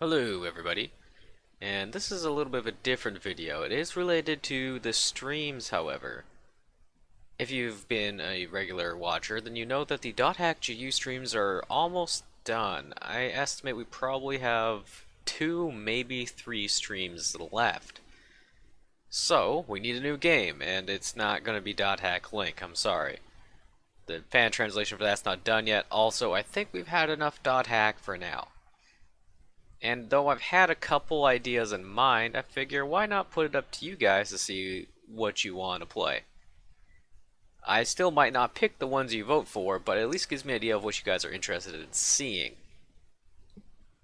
Hello everybody, and this is a little bit of a different video. It is related to the streams, however. If you've been a regular watcher, then you know that the .hack GU streams are almost done. I estimate we probably have 2, maybe 3 streams left. So, we need a new game, and it's not going to be .hack Link, I'm sorry. The fan translation for that's not done yet. Also, I think we've had enough .hack for now. And though I've had a couple ideas in mind, I figure why not put it up to you guys to see what you want to play. I still might not pick the ones you vote for, but it at least gives me an idea of what you guys are interested in seeing.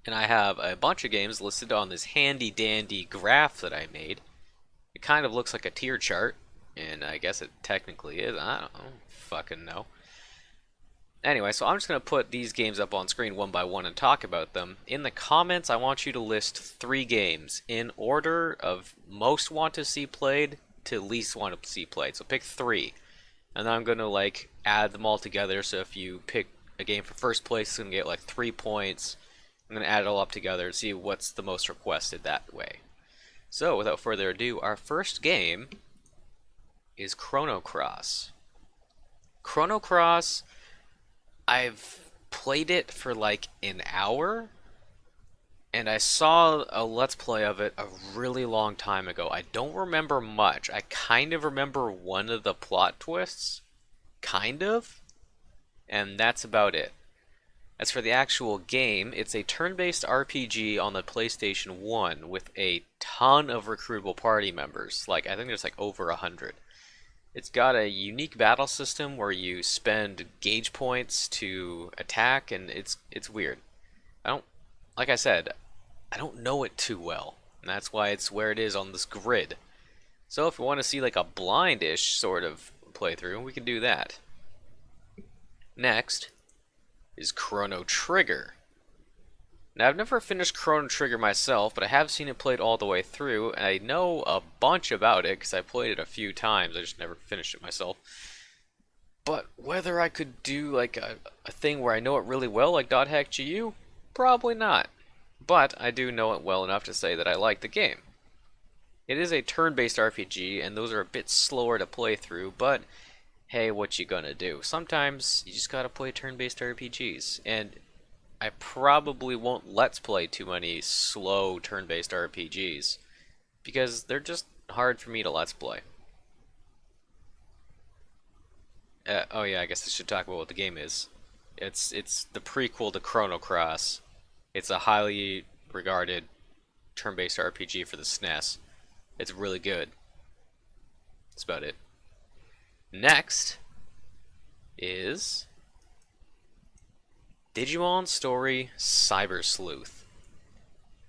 And I have a bunch of games listed on this handy dandy graph that I made. It kind of looks like a tier chart, and I guess it technically is. I don't fucking know. Anyway, so I'm just going to put these games up on screen one by one and talk about them. In the comments, I want you to list 3 games in order of most want to see played to least want to see played. So pick 3. And then I'm going to add them all together. So if you pick a game for first place, it's going to get 3 points. I'm going to add it all up together and see what's the most requested that way. So without further ado, our first game is Chrono Cross. Chrono Cross, I've played it for an hour, and I saw a Let's Play of it a really long time ago. I don't remember much. I kind of remember one of the plot twists, kind of, and that's about it. As for the actual game, it's a turn-based RPG on the PlayStation 1 with a ton of recruitable party members. I think there's over 100. It's got a unique battle system where you spend gauge points to attack, and it's weird. Like I said, I don't know it too well, and that's why it's where it is on this grid. So if we want to see a blindish sort of playthrough, we can do that. Next is Chrono Trigger. Now, I've never finished Chrono Trigger myself, but I have seen it played all the way through, and I know a bunch about it because I played it a few times. I just never finished it myself. But whether I could do a thing where I know it really well, like .hack GU, probably not. But I do know it well enough to say that I like the game. It is a turn-based RPG, and those are a bit slower to play through, but hey, what you gonna do? Sometimes you just gotta play turn-based RPGs, and I probably won't let's play too many slow turn-based RPGs because they're just hard for me to let's play. Oh yeah, I guess I should talk about what the game is. It's the prequel to Chrono Cross. It's a highly regarded turn-based RPG for the SNES. It's really good. That's about it. Next is Digimon Story Cyber Sleuth.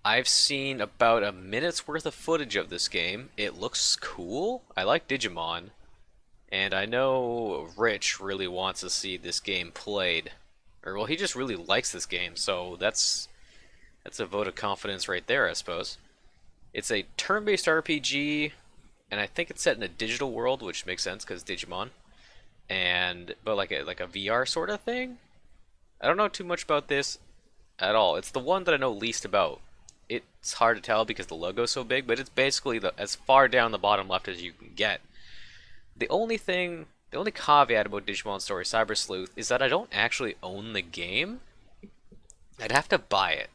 I've seen about a minute's worth of footage of this game. It looks cool. I like Digimon. And I know Rich really wants to see this game played. Or, well, he just really likes this game, so that's a vote of confidence right there, I suppose. It's a turn-based RPG, and I think it's set in a digital world, which makes sense because Digimon. But like a VR sort of thing. I don't know too much about this at all. It's the one that I know least about. It's hard to tell because the logo's so big, but it's basically as far down the bottom left as you can get. The only caveat about Digimon Story Cyber Sleuth is that I don't actually own the game. I'd have to buy it.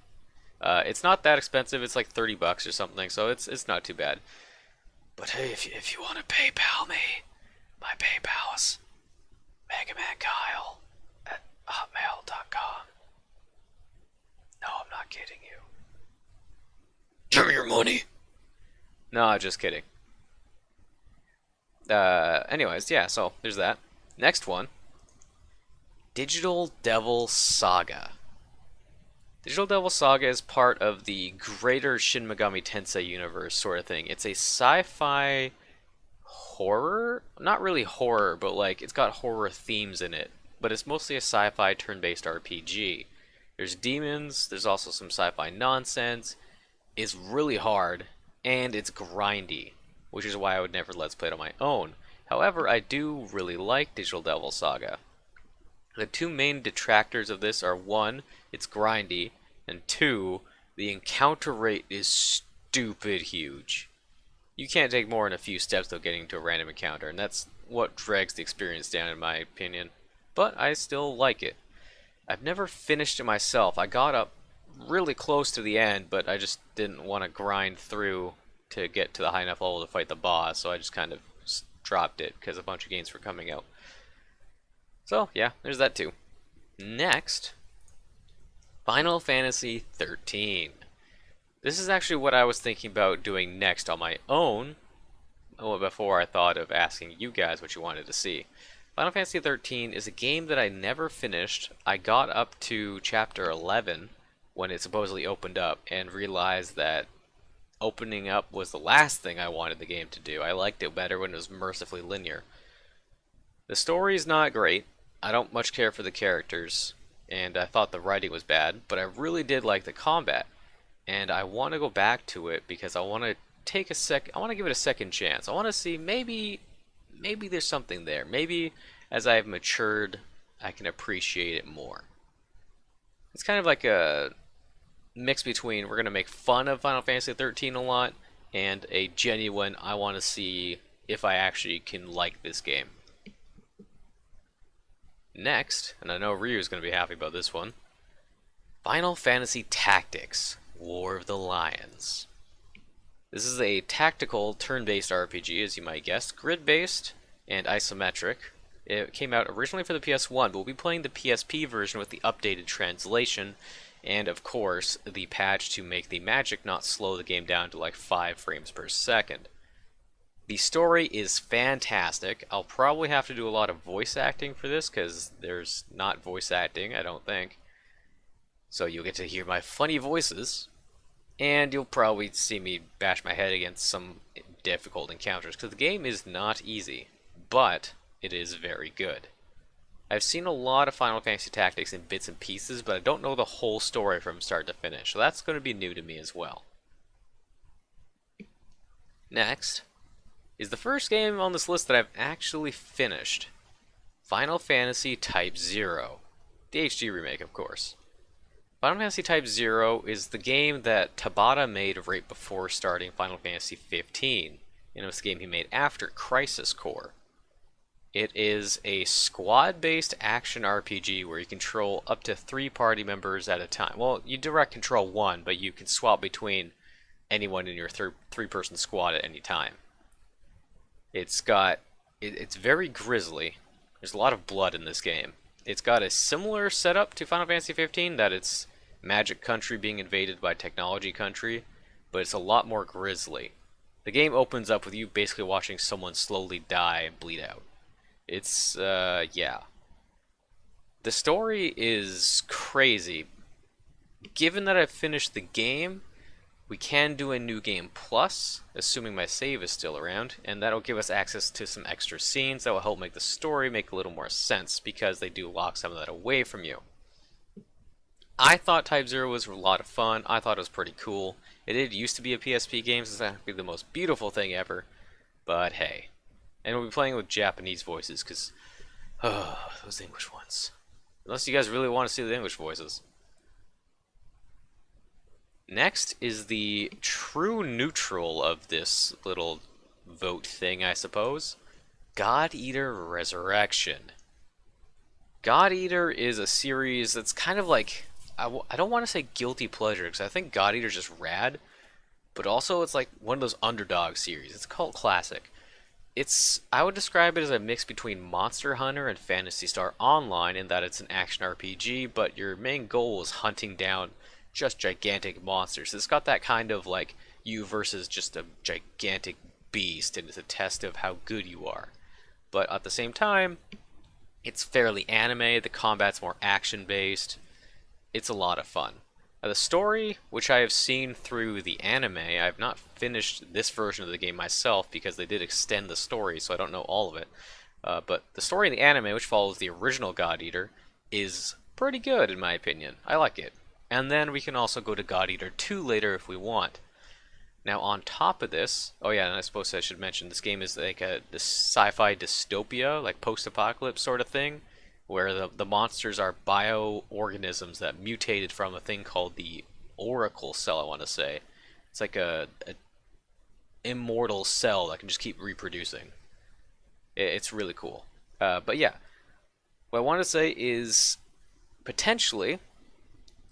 It's not that expensive. It's like $30 or something, so it's not too bad. But hey, if you want to PayPal me, my PayPal's MegamanKyle at hotmail.com. No, I'm not kidding you. Give me your money. No, just kidding. Anyways, yeah, so there's that. Next one. Digital Devil Saga. Digital Devil Saga is part of the greater Shin Megami Tensei universe sort of thing. It's a sci-fi horror? Not really horror, but it's got horror themes in it. But it's mostly a sci-fi turn-based RPG. There's demons, there's also some sci-fi nonsense. It's really hard, and it's grindy, which is why I would never let's play it on my own. However, I do really like Digital Devil Saga. The 2 main detractors of this are 1, it's grindy, and 2, The encounter rate is stupid huge. You can't take more than a few steps though getting to a random encounter, and that's what drags the experience down in my opinion. But I still like it. I've never finished it myself. I got up really close to the end, but I just didn't want to grind through to get to the high enough level to fight the boss, so I just kind of dropped it because a bunch of games were coming out. So yeah, there's that too. Next, Final Fantasy 13. This is actually what I was thinking about doing next on my own, before I thought of asking you guys what you wanted to see. Final Fantasy 13 is a game that I never finished. I got up to chapter 11 when it supposedly opened up and realized that opening up was the last thing I wanted the game to do. I liked it better when it was mercifully linear. The story's not great. I don't much care for the characters, and I thought the writing was bad, but I really did like the combat. And I want to go back to it because I want to I want to give it a second chance. I want to see maybe there's something there. Maybe as I've matured, I can appreciate it more. It's kind of like a mix between we're going to make fun of Final Fantasy 13 a lot and a genuine I want to see if I actually can like this game. Next, and I know Ryu's going to be happy about this one, Final Fantasy Tactics: War of the Lions. This is a tactical turn-based RPG, as you might guess, grid-based and isometric. It came out originally for the PS1, but we'll be playing the PSP version with the updated translation, and of course, the patch to make the magic not slow the game down to like 5 frames per second. The story is fantastic. I'll probably have to do a lot of voice acting for this, because there's not voice acting, I don't think. So you'll get to hear my funny voices, and you'll probably see me bash my head against some difficult encounters, because the game is not easy, but it is very good. I've seen a lot of Final Fantasy Tactics in bits and pieces, but I don't know the whole story from start to finish, so that's going to be new to me as well. Next is the first game on this list that I've actually finished. Final Fantasy Type 0. The HD remake, of course. Final Fantasy Type 0 is the game that Tabata made right before starting Final Fantasy 15, and it was the game he made after Crisis Core. It is a squad-based action RPG where you control up to 3 party members at a time. Well, you direct control 1, but you can swap between anyone in your 3-person squad at any time. It's very grisly. There's a lot of blood in this game. It's got a similar setup to Final Fantasy 15, that it's Magic Country being invaded by Technology Country, but it's a lot more grisly. The game opens up with you basically watching someone slowly die and bleed out. It's, yeah. The story is crazy. Given that I've finished the game, we can do a New Game Plus, assuming my save is still around, and that'll give us access to some extra scenes that will help make the story make a little more sense, because they do lock some of that away from you. I thought Type 0 was a lot of fun. I thought it was pretty cool. It did used to be a PSP game, so it's not going to be the most beautiful thing ever, but hey. And we'll be playing with Japanese voices, because, those English ones. Unless you guys really want to see the English voices. Next is the true neutral of this little vote thing, I suppose. God Eater Resurrection. God Eater is a series that's kind of like, I don't want to say guilty pleasure, because I think God Eater's just rad, but also it's like one of those underdog series. It's called Classic. I would describe it as a mix between Monster Hunter and Phantasy Star Online, in that it's an action RPG, but your main goal is hunting down just gigantic monsters. It's got that kind of like you versus just a gigantic beast, and it's a test of how good you are. But at the same time, it's fairly anime. The combat's more action-based. It's a lot of fun. The story, which I have seen through the anime, I have not finished this version of the game myself because they did extend the story, so I don't know all of it. But the story in the anime, which follows the original God Eater, is pretty good in my opinion. I like it. And then we can also go to God Eater 2 later if we want. Now on top of this, oh yeah, and I suppose I should mention, this game is like this sci-fi dystopia, like post-apocalypse sort of thing, where the monsters are bioorganisms that mutated from a thing called the oracle cell, I want to say. It's like a immortal cell that can just keep reproducing. It's really cool. But yeah, what I want to say is potentially,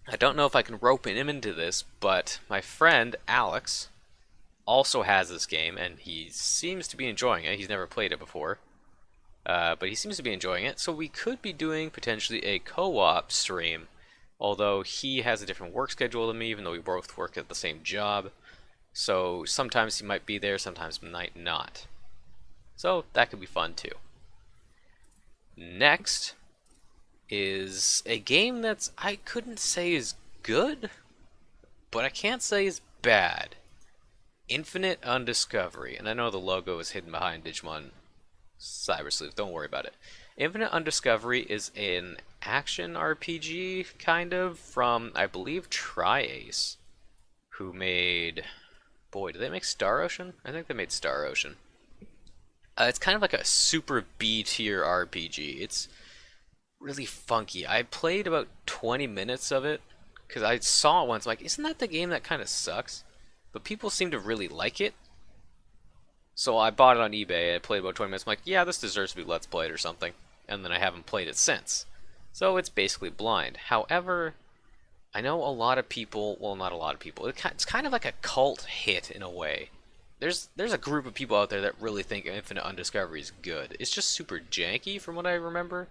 I don't know if I can rope him into this, but my friend Alex also has this game, and he seems to be enjoying it. He's never played it before, but he seems to be enjoying it. So we could be doing potentially a co-op stream, although he has a different work schedule than me, even though we both work at the same job. So sometimes he might be there, sometimes he might not. So that could be fun too. Next is a game that's I couldn't say is good, but I can't say is bad. Infinite Undiscovery, and I know the logo is hidden behind Digimon Cyber Sleuth, don't worry about it. Infinite Undiscovery is an action RPG, kind of, from, I believe, Tri-Ace, who made... Boy, did they make Star Ocean? I think they made Star Ocean. It's kind of like a super B-tier RPG. It's really funky. I played about 20 minutes of it, because I saw it once, I'm like, isn't that the game that kind of sucks? But people seem to really like it. So I bought it on eBay, I played about 20 minutes, I'm like, yeah, this deserves to be Let's Played or something. And then I haven't played it since. So it's basically blind. However, I know a lot of people, well, not a lot of people, it's kind of like a cult hit in a way. There's a group of people out there that really think Infinite Undiscovery is good. It's just super janky from what I remember.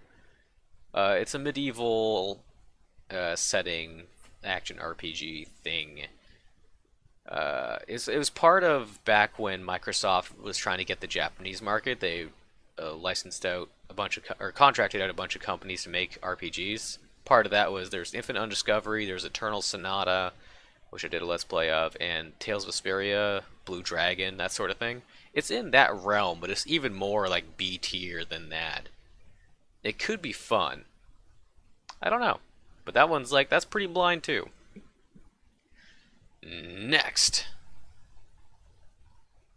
It's a medieval setting action RPG thing. It was part of back when Microsoft was trying to get the Japanese market. They licensed out a bunch of, or contracted out a bunch of companies to make RPGs. Part of that was there's Infinite Undiscovery, there's Eternal Sonata, which I did a Let's Play of, and Tales of Vesperia, Blue Dragon, that sort of thing. It's in that realm, but it's even more like B tier than that. It could be fun. I don't know. But that one's like, that's pretty blind too. Next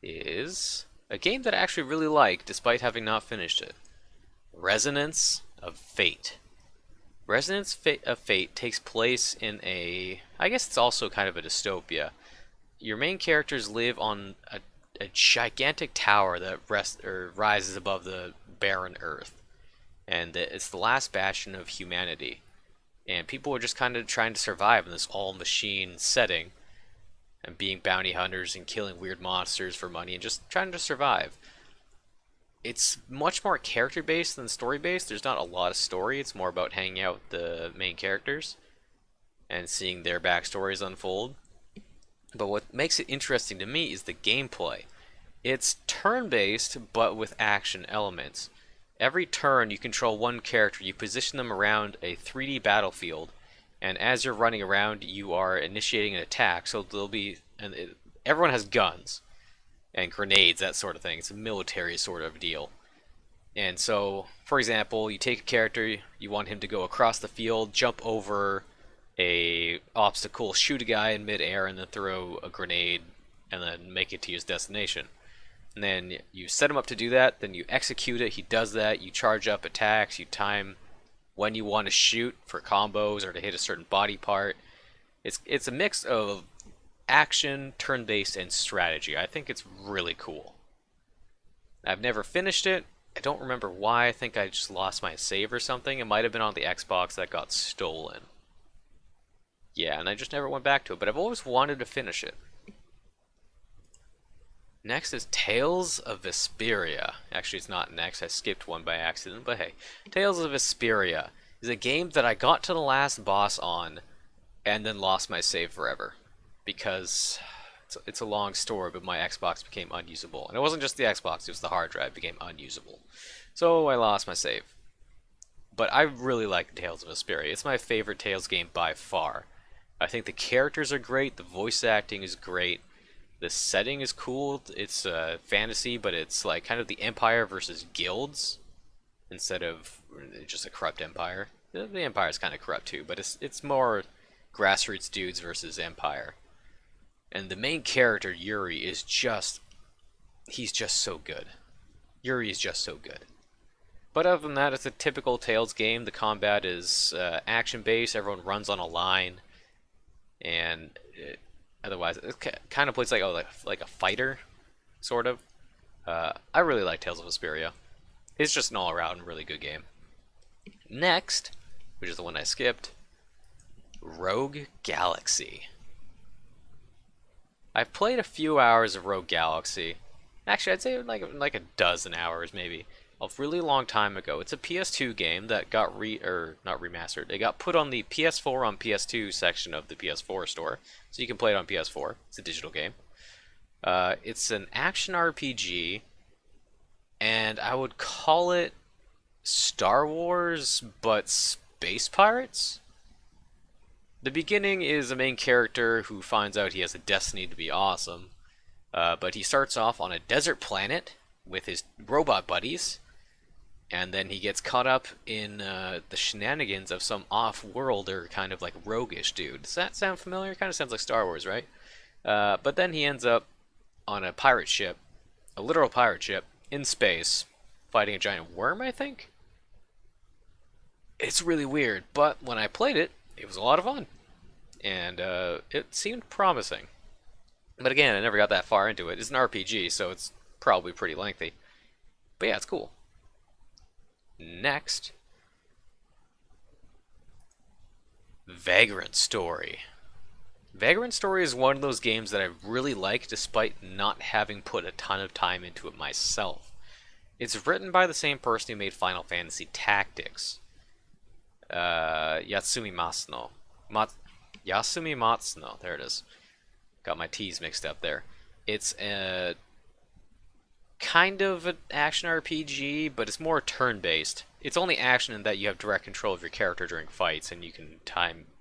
is a game that I actually really like, despite having not finished it. Resonance of Fate. Resonance of Fate takes place in a... I guess it's also kind of a dystopia. Your main characters live on a gigantic tower that rises above the barren earth. And it's the last bastion of humanity. And people are just kind of trying to survive in this all-machine setting. And being bounty hunters and killing weird monsters for money and just trying to survive. It's much more character-based than story-based. There's not a lot of story. It's more about hanging out with the main characters and seeing their backstories unfold. But what makes it interesting to me is the gameplay. It's turn-based, but with action elements. Every turn, you control one character. You position them around a 3D battlefield, and as you're running around, you are initiating an attack. So there'll be, everyone has guns and grenades, that sort of thing. It's a military sort of deal. And so, for example, you take a character, you want him to go across the field, jump over a obstacle, shoot a guy in midair, and then throw a grenade, and then make it to his destination. And then you set him up to do that, then you execute it, he does that, you charge up attacks, you time when you want to shoot for combos or to hit a certain body part. It's a mix of action, turn-based, and strategy. I think it's really cool. I've never finished it. I don't remember why. I think I just lost my save or something. It might have been on the Xbox that got stolen. Yeah, and I just never went back to it, but I've always wanted to finish it. Next is Tales of Vesperia. Actually, it's not next. I skipped one by accident, but hey. Tales of Vesperia is a game that I got to the last boss on and then lost my save forever. Because it's a long story, but my Xbox became unusable. And it wasn't just the Xbox, it was the hard drive became unusable. So I lost my save. But I really like Tales of Vesperia. It's my favorite Tales game by far. I think the characters are great, the voice acting is great. The setting is cool. It's fantasy, but it's like kind of the Empire versus guilds instead of just a corrupt Empire. The Empire is kind of corrupt too, but it's more grassroots dudes versus Empire. And the main character, Yuri, is he's just so good. Yuri is just so good. But other than that, it's a typical Tales game. The combat is action-based. Everyone runs on a line. and otherwise it kind of plays like like a fighter, sort of. I really like Tales of Vesperia. It's just an all-around really good game. Next, which is the one I skipped, Rogue Galaxy. I've played a few hours of Rogue Galaxy. Actually, I'd say like a dozen hours maybe. A really long time ago. It's a PS2 game that got not remastered. It got put on the PS4 on PS2 section of the PS4 store, so you can play it on PS4. It's a digital game. It's an action RPG, and I would call it Star Wars, but space pirates. The beginning is a main character who finds out he has a destiny to be awesome, but he starts off on a desert planet with his robot buddies, and then he gets caught up in the shenanigans of some off-worlder kind of like roguish dude. Does that sound familiar? Kind of sounds like Star Wars, right? But then he ends up on a pirate ship, a literal pirate ship, in space, fighting a giant worm, I think? It's really weird, but when I played it, it was a lot of fun. And it seemed promising. But again, I never got that far into it. It's an RPG, so it's probably pretty lengthy. But yeah, it's cool. Next, Vagrant Story. Vagrant Story is one of those games that I really like despite not having put a ton of time into it myself. It's written by the same person who made Final Fantasy Tactics. Yasumi Matsuno. Yasumi Matsuno, there it is. Got my T's mixed up there. It's a kind of an action RPG, but it's more turn-based. It's only action in that you have direct control of your character during fights, and you can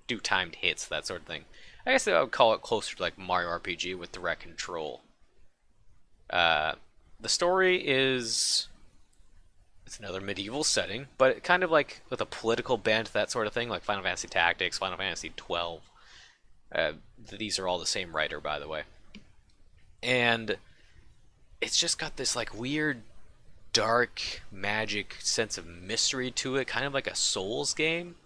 do timed hits, that sort of thing. I guess I would call it closer to like Mario RPG with direct control. The story is... It's another medieval setting, but kind of like with a political bent, that sort of thing, like Final Fantasy Tactics, Final Fantasy 12. These are all the same writer, by the way. And it's just got this like weird, dark, magic sense of mystery to it, kind of like a Souls game.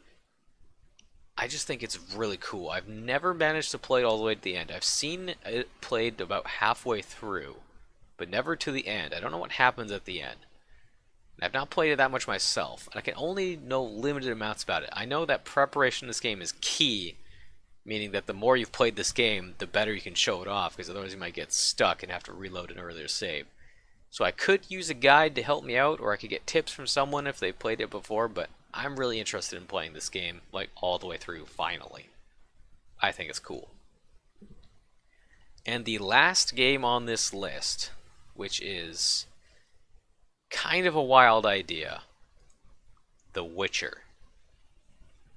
I just think it's really cool. I've never managed to play it all the way to the end. I've seen it played about halfway through, but never to the end. I don't know what happens at the end. I've not played it that much myself, and I can only know limited amounts about it. I know that preparation in this game is key, meaning that the more you've played this game, the better you can show it off, because otherwise you might get stuck and have to reload an earlier save. So I could use a guide to help me out, or I could get tips from someone if they played it before, but I'm really interested in playing this game, like, all the way through, finally. I think it's cool. And the last game on this list, which is kind of a wild idea, The Witcher.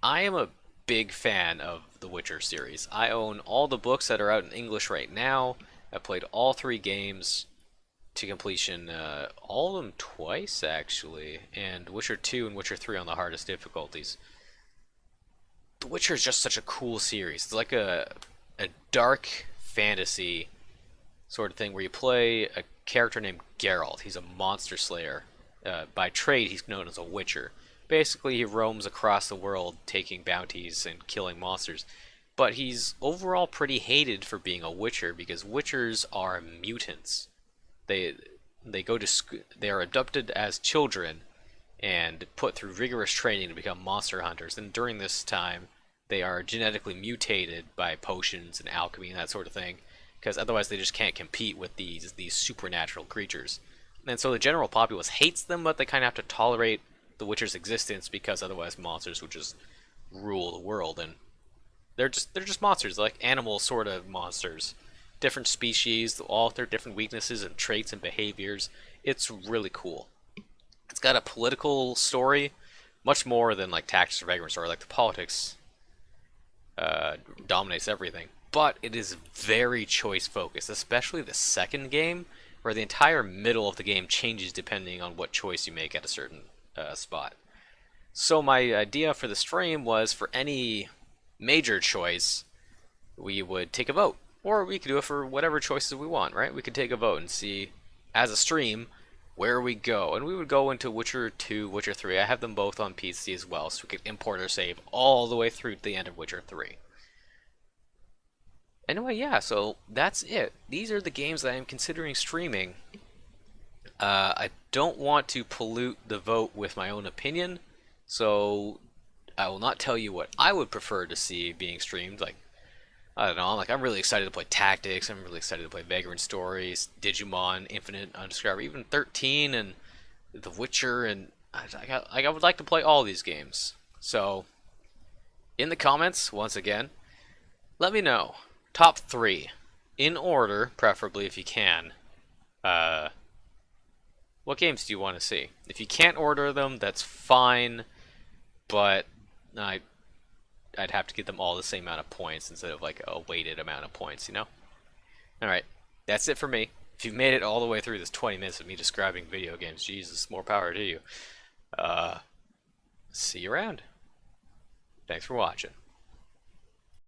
I am a big fan of the Witcher series. I own all the books that are out in English right now. I played all 3 games to completion, all of them twice actually, and Witcher 2 and Witcher 3 on the hardest difficulties. The Witcher is just such a cool series. It's like a dark fantasy sort of thing where you play a character named Geralt. He's a monster slayer. By trade, he's known as a Witcher. Basically, he roams across the world taking bounties and killing monsters. But he's overall pretty hated for being a Witcher because Witchers are mutants. They are abducted as children and put through rigorous training to become monster hunters. And during this time, they are genetically mutated by potions and alchemy and that sort of thing, because otherwise they just can't compete with these supernatural creatures. And so the general populace hates them, but they kind of have to tolerate the Witcher's existence because otherwise monsters would just rule the world. And they're just monsters, like animal sort of monsters. Different species, all with their different weaknesses and traits and behaviors. It's really cool. It's got a political story, much more than like Tactics or Vagrant Story. Like the politics dominates everything. But it is very choice focused, especially the second game, where the entire middle of the game changes depending on what choice you make at a certain spot. So my idea for the stream was for any major choice, we would take a vote. Or we could do it for whatever choices we want, right? We could take a vote and see, as a stream, where we go. And we would go into Witcher 2, Witcher 3. I have them both on PC as well, so we could import or save all the way through to the end of Witcher 3. Anyway, yeah, so that's it. These are the games that I am considering streaming. I don't want to pollute the vote with my own opinion, so I will not tell you what I would prefer to see being streamed. Like, I don't know, I'm really excited to play Tactics, I'm really excited to play Vagrant Stories, Digimon, Infinite Undiscovered, even 13 and The Witcher, and I would like to play all these games. So, in the comments, once again, let me know. Top 3. In order, preferably if you can. Uh, what games do you want to see? If you can't order them, that's fine, but I'd have to give them all the same amount of points instead of like a weighted amount of points, you know? Alright, that's it for me. If you've made it all the way through this 20 minutes of me describing video games, Jesus, more power to you. See you around. Thanks for watching.